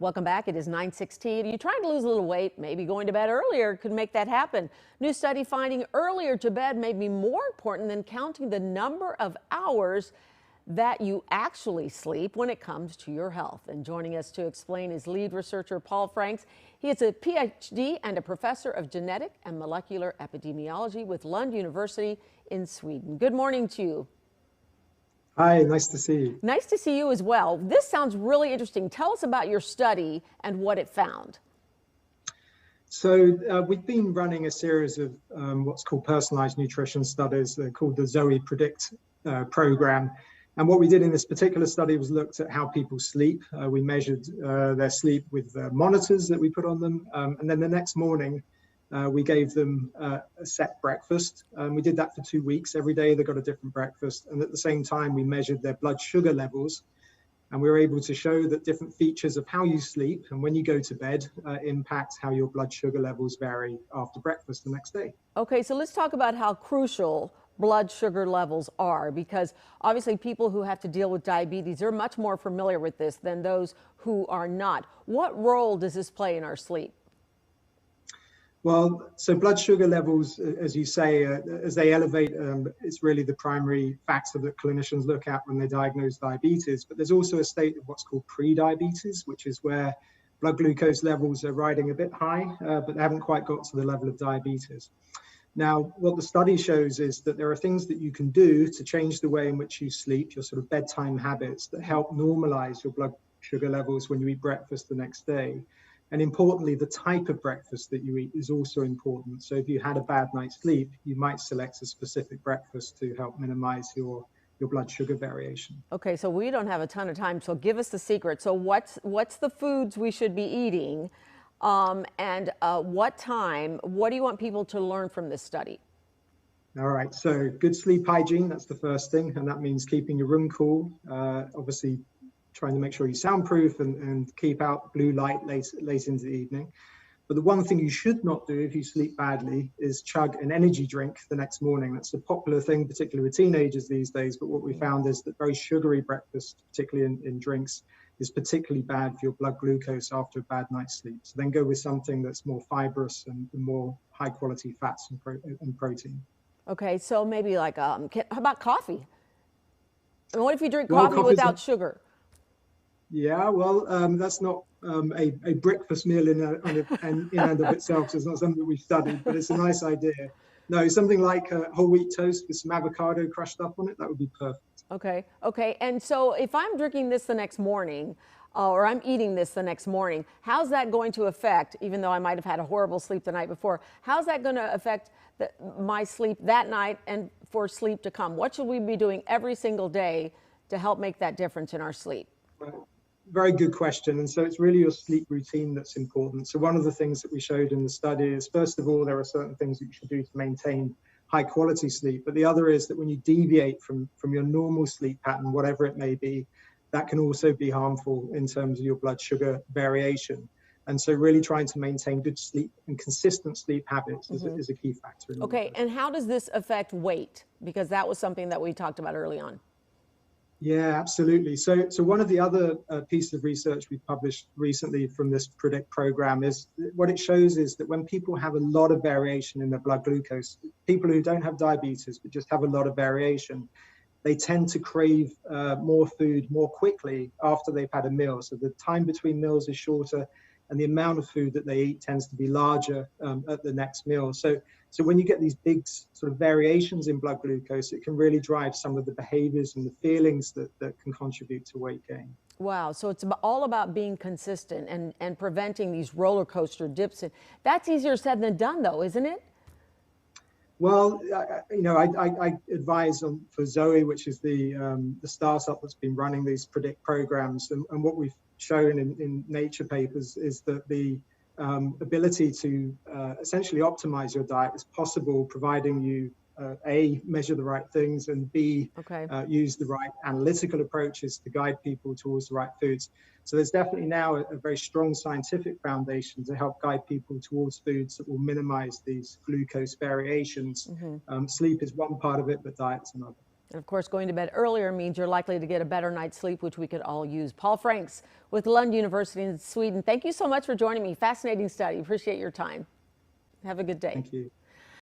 Welcome back. It is 9:16. Are you trying to lose a little weight? Maybe going to bed earlier could make that happen. New study finding earlier to bed may be more important than counting the number of hours that you actually sleep when it comes to your health. And joining us to explain is lead researcher Paul Franks. He is a PhD and a professor of genetic and molecular epidemiology with Lund University in Sweden. Good morning to you. Hi, nice to see you. Nice to see you as well. This sounds really interesting. Tell us about your study and what it found. So we've been running a series of what's called personalized nutrition studies. They're called the Zoe Predict program. And what we did in this particular study was looked at how people sleep. We measured their sleep with monitors that we put on them. And then the next morning, we gave them a set breakfast. We did that for 2 weeks. Every day they got a different breakfast. And at the same time, we measured their blood sugar levels. And we were able to show that different features of how you sleep and when you go to bed impact how your blood sugar levels vary after breakfast the next day. Okay, so let's talk about how crucial blood sugar levels are, because obviously people who have to deal with diabetes are much more familiar with this than those who are not. What role does this play in our sleep? Well, so blood sugar levels, as you say, as they elevate, it's really the primary factor that clinicians look at when they diagnose diabetes. But there's also a state of what's called pre-diabetes, which is where blood glucose levels are riding a bit high, but they haven't quite got to the level of diabetes. Now, what the study shows is that there are things that you can do to change the way in which you sleep, your sort of bedtime habits that help normalize your blood sugar levels when you eat breakfast the next day. And importantly, the type of breakfast that you eat is also important. So if you had a bad night's sleep, you might select a specific breakfast to help minimize your blood sugar variation. Okay, so we don't have a ton of time, so give us the secret. So what's the foods we should be eating? And what time? What do you want people to learn from this study? All right, so good sleep hygiene, that's the first thing. And that means keeping your room cool, obviously trying to make sure you're soundproof and keep out blue light late into the evening. But the one thing you should not do if you sleep badly is chug an energy drink the next morning. That's a popular thing, particularly with teenagers these days. But what we found is that very sugary breakfast, particularly in drinks, is particularly bad for your blood glucose after a bad night's sleep. So then go with something that's more fibrous and more high quality fats and protein. Okay, so maybe like, how about coffee? And what if you drink coffee without sugar? Yeah, well, that's not a breakfast meal in and of itself. So it's not something that we've studied, but it's a nice idea. No, something like whole wheat toast with some avocado crushed up on it, that would be perfect. Okay, okay. And so if I'm drinking this the next morning, or I'm eating this the next morning, how's that going to affect, even though I might have had a horrible sleep the night before, how's that going to affect my sleep that night and for sleep to come? What should we be doing every single day to help make that difference in our sleep? Well, very good question. And so it's really your sleep routine that's important. So one of the things that we showed in the study is, first of all, there are certain things that you should do to maintain high quality sleep. But the other is that when you deviate from your normal sleep pattern, whatever it may be, that can also be harmful in terms of your blood sugar variation. And so really trying to maintain good sleep and consistent sleep habits is a key factor. Okay, and how does this affect weight? Because that was something that we talked about early on. Yeah, absolutely. So one of the other pieces of research we published recently from this Predict program is what it shows is that when people have a lot of variation in their blood glucose, people who don't have diabetes but just have a lot of variation, they tend to crave more food more quickly after they've had a meal. So the time between meals is shorter and the amount of food that they eat tends to be larger at the next meal. So when you get these big sort of variations in blood glucose, it can really drive some of the behaviors and the feelings that can contribute to weight gain. Wow, so it's all about being consistent and preventing these roller coaster dips. That's easier said than done though, isn't it? Well, I advise for Zoe, which is the startup that's been running these Predict programs. And what we've shown in Nature papers is that the ability to essentially optimize your diet is possible, providing you A, measure the right things, and B, use the right analytical approaches to guide people towards the right foods. So there's definitely now a very strong scientific foundation to help guide people towards foods that will minimize these glucose variations. Sleep is one part of it, but diet's another. And of course, going to bed earlier means you're likely to get a better night's sleep, which we could all use. Paul Franks with Lund University in Sweden. Thank you so much for joining me. Fascinating study. Appreciate your time. Have a good day. Thank you.